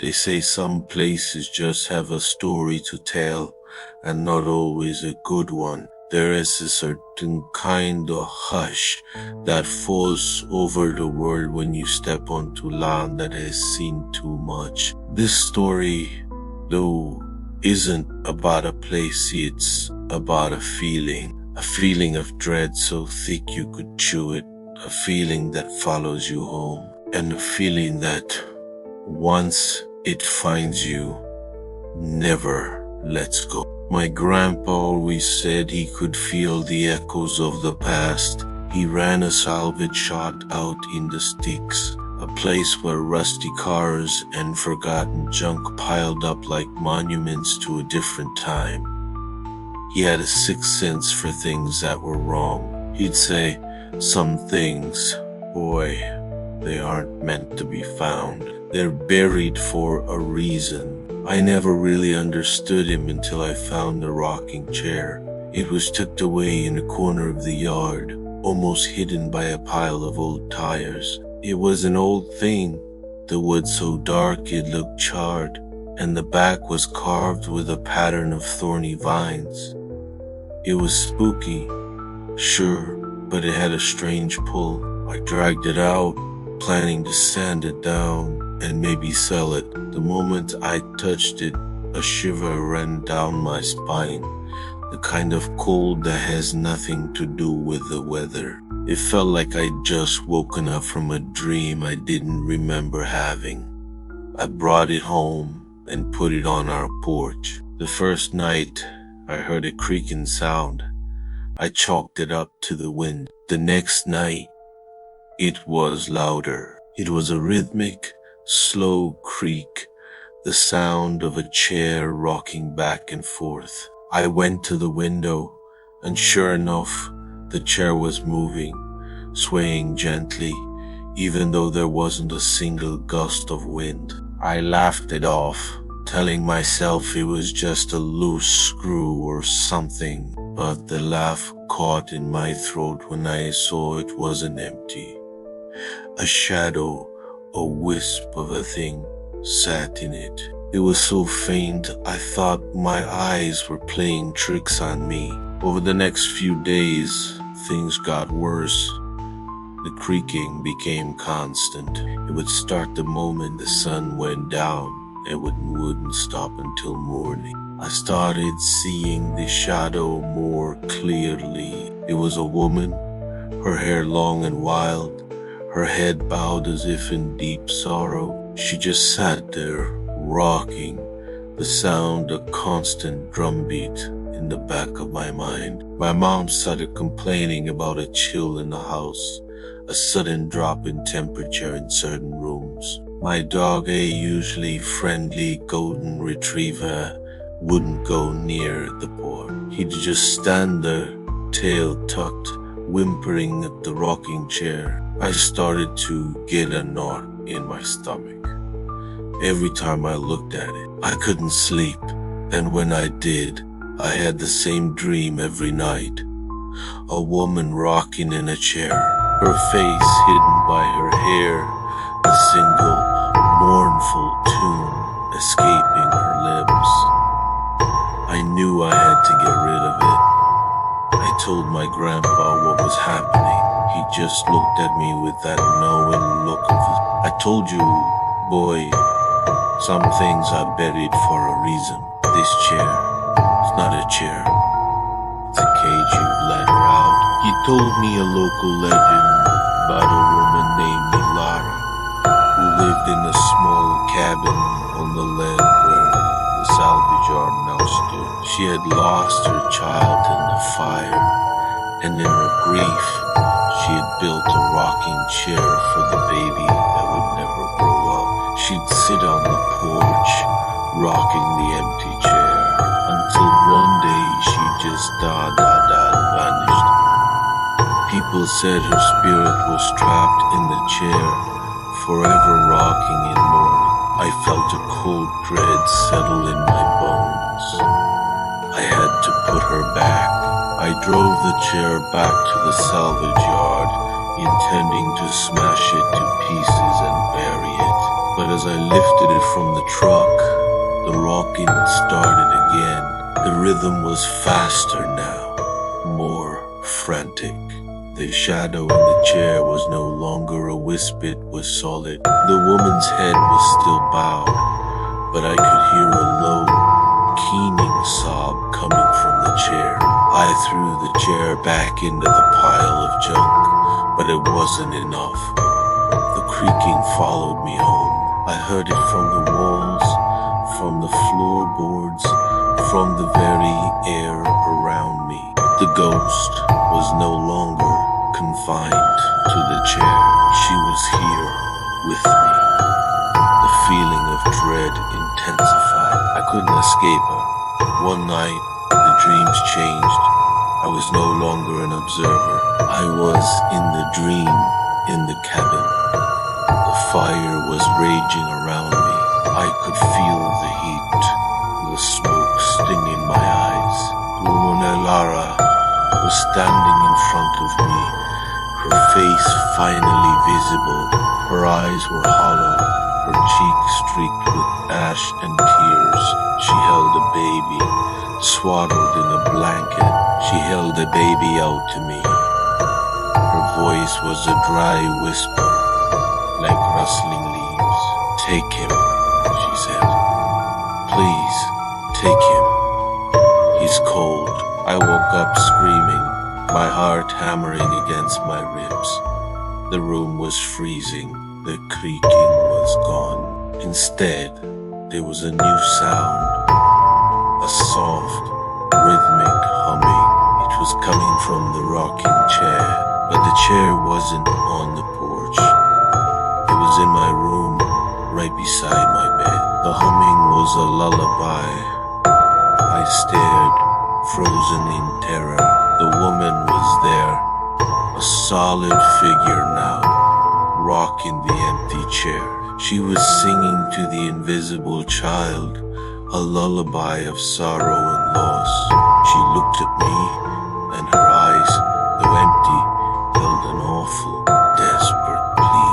They say some places just have a story to tell, and not always a good one. There is a certain kind of hush that falls over the world when you step onto land that has seen too much. This story, though, isn't about a place, it's about a feeling of dread so thick you could chew it, a feeling that follows you home, and a feeling that once it finds you, never lets go. My grandpa always said he could feel the echoes of the past. He ran a salvage shop out in the sticks, a place where rusty cars and forgotten junk piled up like monuments to a different time. He had a sixth sense for things that were wrong. He'd say, some things, boy, they aren't meant to be found. They're buried for a reason. I never really understood him until I found the rocking chair. It was tucked away in a corner of the yard, almost hidden by a pile of old tires. It was an old thing, the wood so dark it looked charred, and the back was carved with a pattern of thorny vines. It was spooky, sure, but it had a strange pull. I dragged it out, planning to sand it down and maybe sell it. The moment I touched it, a shiver ran down my spine, the kind of cold that has nothing to do with the weather. It felt like I'd just woken up from a dream I didn't remember having. I brought it home and put it on our porch. The first night, I heard a creaking sound. I chalked it up to the wind. The next night, it was louder. It was a rhythmic, slow creak, the sound of a chair rocking back and forth. I went to the window, and sure enough, the chair was moving, swaying gently, even though there wasn't a single gust of wind. I laughed it off, telling myself it was just a loose screw or something, but the laugh caught in my throat when I saw it wasn't empty. A shadow, a wisp of a thing, sat in it. It was so faint I thought my eyes were playing tricks on me. Over the next few days, things got worse. The creaking became constant. It would start the moment the sun went down and wouldn't stop until morning. I started seeing the shadow more clearly. It was a woman, her hair long and wild, her head bowed as if in deep sorrow. She just sat there, rocking, the sound a constant drumbeat in the back of my mind. My mom started complaining about a chill in the house, a sudden drop in temperature in certain rooms. My dog, a usually friendly golden retriever, wouldn't go near the porch. He'd just stand there, tail tucked, whimpering at the rocking chair. I started to get a knot in my stomach. Every time I looked at it, I couldn't sleep, and when I did, I had the same dream every night. A woman rocking in a chair, her face hidden by her hair, a single mournful tune escaping her lips. I knew I had to get rid of it. I told my grandpa what was happening. He just looked at me with that knowing look of his. I told you, boy, some things are buried for a reason. This chair, it's not a chair. It's a cage you've let her out. He told me a local legend about a woman named Lara, who lived in a small cabin on the land where the salvage yard now stood. She had lost her child in the fire, and in her grief, she had built a rocking chair for the baby that would never grow up. She'd sit on the porch, rocking the empty chair, until one day she just vanished. People said her spirit was trapped in the chair, forever rocking in mourning. I felt a cold dread settle in my bones. I had to put her back. I drove the chair back to the salvage yard, intending to smash it to pieces and bury it. But as I lifted it from the truck, the rocking started again. The rhythm was faster now, more frantic. The shadow in the chair was no longer a wisp, it was solid. The woman's head was still bowed, but I could hear a low, keening sob coming from the chair. I threw the chair back into the pile of junk, but it wasn't enough. The creaking followed me home. I heard it from the walls, from the floorboards, from the very air around me. The ghost was no longer confined to the chair. She was here with me. The feeling of dread intensified. I couldn't escape her. One night, the dreams changed. I was no longer an observer. I was in the dream, in the cabin. The fire was raging around me. I could feel the heat, the smoke stinging my eyes. The woman Lara was standing in front of me, her face finally visible. Her eyes were hollow, her cheeks streaked with ash and tears. She held a baby, swaddled in a blanket. She held the baby out to me. Her voice was a dry whisper, like rustling leaves. "Take him," she said. "Please, take him. He's cold." I woke up screaming, my heart hammering against my ribs. The room was freezing. The creaking was gone. Instead, there was a new sound, a soft, rhythmic humming. It was coming from the rocking chair, but the chair wasn't on the porch. It was in my room, right beside my bed. The humming was a lullaby. I stared, frozen in terror. The woman was there, a solid figure now, rocking the empty chair. She was singing to the invisible child, a lullaby of sorrow and loss. She looked at me, and her eyes, though empty, held an awful, desperate plea.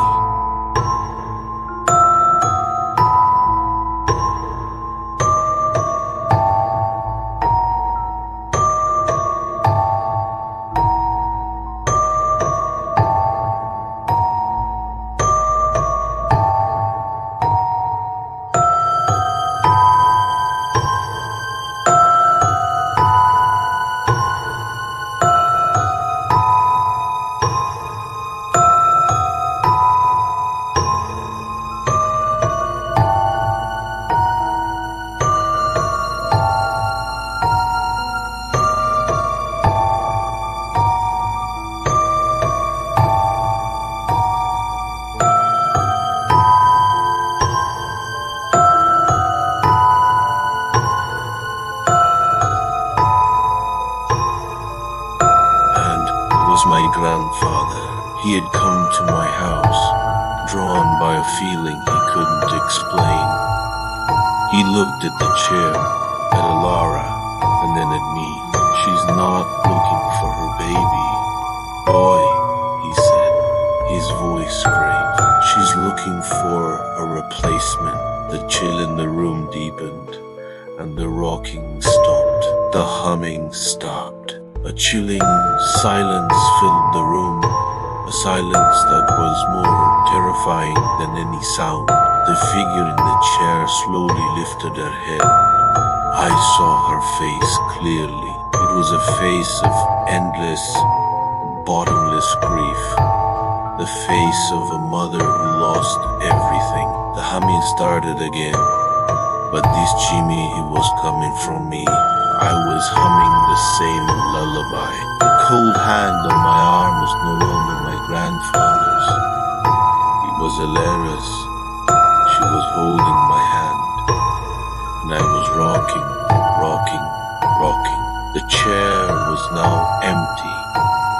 My grandfather. He had come to my house, drawn by a feeling he couldn't explain. He looked at the chair, at Alara, and then at me. "She's not looking for her baby, boy," he said, his voice grave. "She's looking for a replacement." The chill in the room deepened, and the rocking stopped. The humming stopped. A chilling silence filled the room, a silence that was more terrifying than any sound. The figure in the chair slowly lifted her head. I saw her face clearly. It was a face of endless, bottomless grief. The face of a mother who lost everything. The humming started again, but this Jimmy, he was coming from me. I was humming the same lullaby. The cold hand on my arm was no longer my grandfather's. It was Alara's. She was holding my hand, and I was rocking, rocking, rocking. The chair was now empty,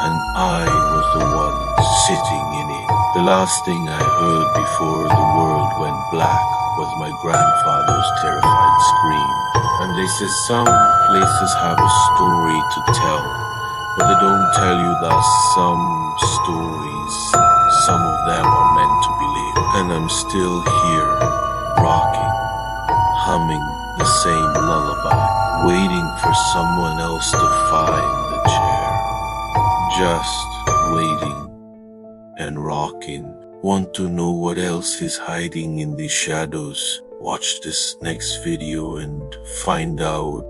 and I was the one sitting in it. The last thing I heard before the world went black was my grandfather's terrified scream. And they say some places have a story to tell, but they don't tell you that some stories, some of them are meant to be lived. And I'm still here, rocking, humming the same lullaby, waiting for someone else to find the chair. Just waiting and rocking. Want to know what else is hiding in the shadows? Watch this next video and find out.